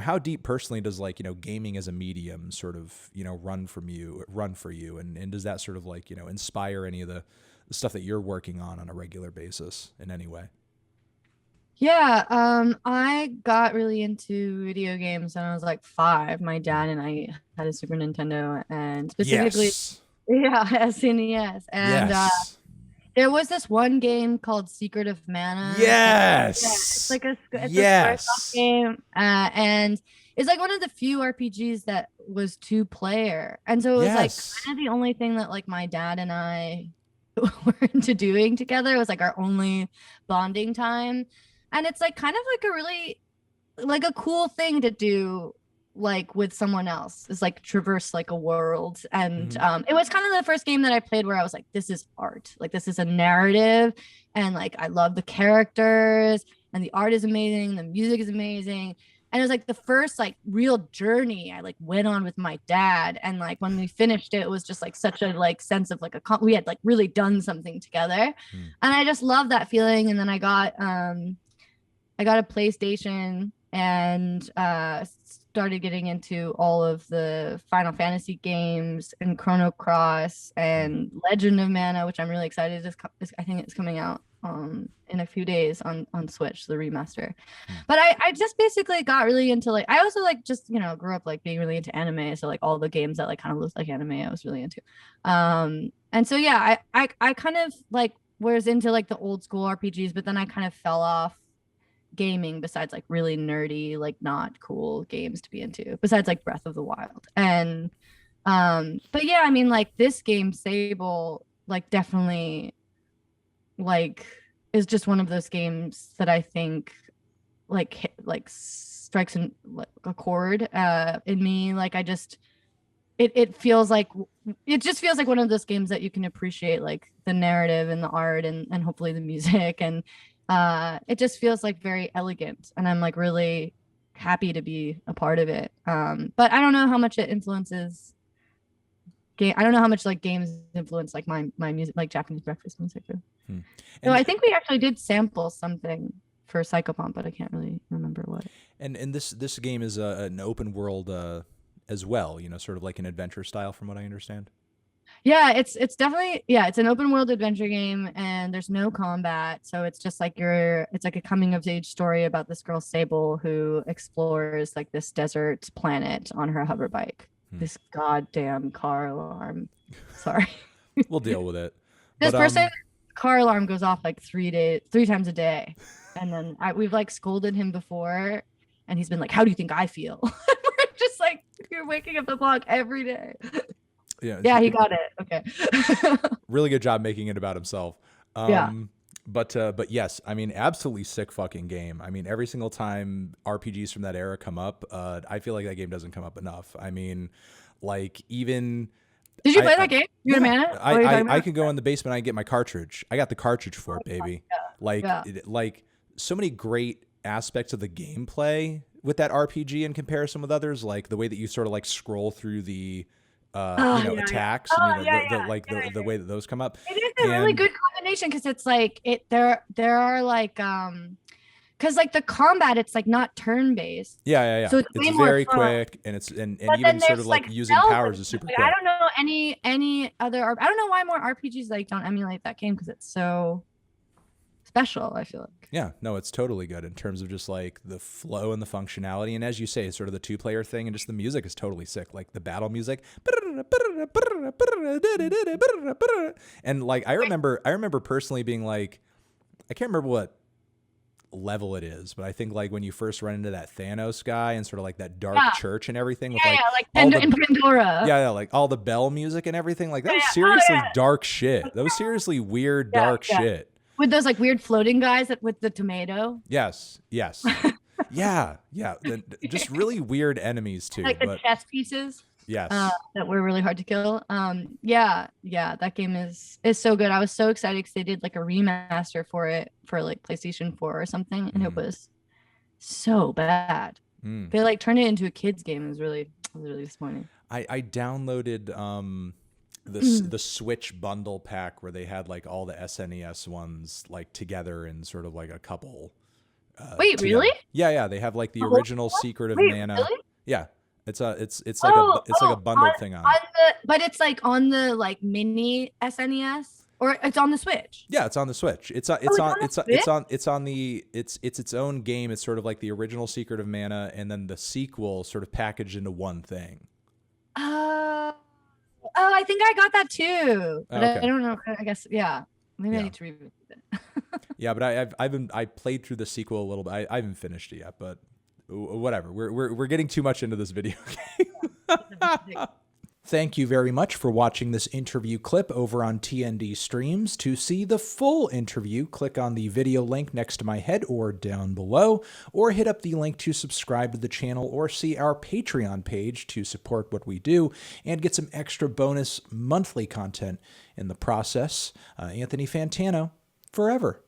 How deep personally does like, gaming as a medium sort of, run for you? And does that sort of like, inspire any of the stuff that you're working on a regular basis in any way? Yeah, I got really into video games when I was like 5. My dad and I had a Super Nintendo, and specifically, Yes. yeah, SNES. And Yes. there was this one game called Secret of Mana. And yeah, Yes. it's a SquareSoft Yes. game, and it's like one of the few RPGs that was two player, and so it was like Yes. kind of the only thing that like my dad and I were into doing together. It was like our only bonding time, and it's like kind of like a really like a cool thing to do like with someone else is like traverse like a world. And Hmm. it was kind of the first game that I played where I was like, this is art, like this is a narrative, and like I love the characters, and the art is amazing, the music is amazing. And it was like the first like real journey I like went on with my dad, and like when we finished it, it was just like such a like sense of like we had like really done something together. And I just love that feeling. And then I got a PlayStation, and started getting into all of the Final Fantasy games and Chrono Cross and Legend of Mana, which I'm really excited. I think it's coming out in a few days on Switch, the remaster. But I just basically got really into like I also like just grew up like being really into anime, so like all the games that like kind of looked like anime I was really into. And so yeah, I kind of like was into like the old school RPGs, but then I kind of fell off gaming besides like really nerdy, like not cool games to be into, besides like Breath of the Wild. And but yeah, I mean like this game, Sable, like definitely like is just one of those games that I think like strikes in like a chord in me. Like I just it feels like it just feels like one of those games that you can appreciate like the narrative and the art and hopefully the music, and it just feels like very elegant, and I'm like really happy to be a part of it. But I don't know how much it influences game. I don't know how much like games influence like my music, like Japanese breakfast music. Hmm. So And I think we actually did sample something for Psychopomp, but I can't really remember what. and this game is an open world as well, sort of like an adventure style, from what I understand. Yeah, it's definitely, yeah, it's an open world adventure game, and there's no combat. So it's just like it's like a coming of age story about this girl Sable who explores like this desert planet on her hover bike. Hmm. This goddamn car alarm. Sorry. We'll deal with it. This But person car alarm goes off like 3 times a day. And then we've like scolded him before, and he's been like, "How do you think I feel?" We're just like, "You're waking up the clock every day." yeah, Yeah, he got it. Okay. really good job making it about himself. Yeah. Um, but yes, I mean, absolutely sick fucking game. I mean, every single time RPGs from that era come up, I feel like that game doesn't come up enough. I mean, like even Did you I, play I that game? You had a yeah, mana? What are you talking I about? can go in the basement. I get my cartridge. I got the cartridge for it, baby. Like Yeah. like so many great aspects of the gameplay with that RPG in comparison with others, like the way that you sort of like scroll through the Oh, yeah, yeah. attacks, and Oh, yeah, the yeah. like Yeah, the way that those come up. it is a really And good combination because it's like there are like because like the combat, it's like not turn based, yeah. so it's It's way more very fun. quick, and and But even then sort of there's like like using spells and powers is stuff. super Like, I quick. don't know any other. I don't know why more RPGs like don't emulate that game because it's so special. I feel like. Yeah, no, it's totally good in terms of just like the flow and the functionality. And as you say, sort of the two-player thing, and just the music is totally sick. Like the battle music. And like I remember personally being like, I can't remember what level it is, but I think like when you first run into that Thanos guy and sort of like that dark Yeah, church and everything with yeah, like yeah. Like all In the Pandora. like all the bell music and everything, like that Yeah, was yeah. Oh seriously yeah, dark shit. That was seriously weird yeah, dark yeah. shit. With those like weird floating guys that with the tomato. Yes, yes. Yeah, yeah. Just really weird enemies too, Like the but chess pieces yes. that were really hard to kill. Yeah, yeah, that game is so good. I was so excited because they did like a remaster for it for like PlayStation 4 or something, and it Mm, was so bad. mm. They like turned it into a kids game. It was really disappointing. I downloaded the Switch bundle pack where they had like all the SNES ones like together in sort of like a couple Wait, really? TM. Yeah, they have like the The whole original Secret of Wait, Mana. really? Yeah, it's like Oh, it's like a on bundled thing on. but it's like on the like mini SNES or it's on the Switch. Yeah, it's on the Switch. Oh, it's on the Switch? It's its own game. It's sort of like the original Secret of Mana and then the sequel sort of packaged into one thing. Uh, oh, I think I got that too, but I Okay. don't know. I guess yeah. Maybe I Yeah. need to revisit it. Yeah, but I played through the sequel a little bit. I haven't finished it yet, but whatever. We're getting too much into this video game. Thank you very much for watching this interview clip over on TND Streams. To see the full interview, click on the video link next to my head or down below, or hit up the link to subscribe to the channel or see our Patreon page to support what we do and get some extra bonus monthly content in the process. Anthony Fantano, forever.